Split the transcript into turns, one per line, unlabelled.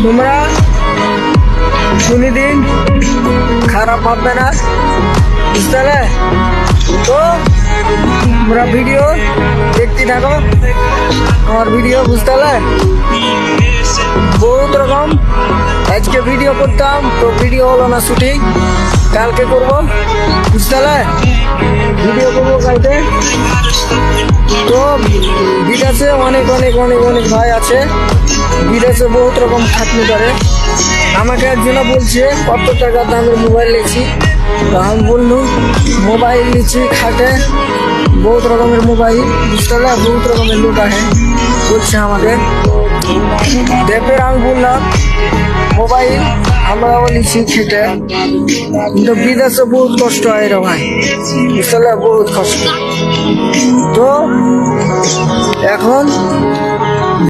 তোমরা কোনদিন খারাপ ভাববে না, বুঝতে পারলে? তো তোমরা ভিডিও দেখতে থাকো, আমার ভিডিও, বুঝতে পারলে? বহুত রকম আজকে ভিডিও করতাম, তো ভিডিও হলো না শুটিং, কালকে করবো, বুঝতে পারলে? ভিডিও করবো কালকে। তো বিদেশে অনেক অনেক অনেক অনেক ভাই আছে, বিদেশে বহুত রকম খাটনি করে। আমাকে একজন বলছে কত টাকা দামের মোবাইল নিয়েছি, তো আমি বললুম মোবাইল নিচ্ছি খাটে, বহুত রকমের মোবাইল, বুঝতে পারলে? বহুত রকমের লোক আছে বলছে আমাকে। দেখে আমি বললাম মোবাইল আমরাও নিচ্ছি খেটে, কিন্তু বিদেশে বহুত কষ্ট হয় রে ভাই, বুঝতে পারলে? বহুত কষ্ট। তো এখন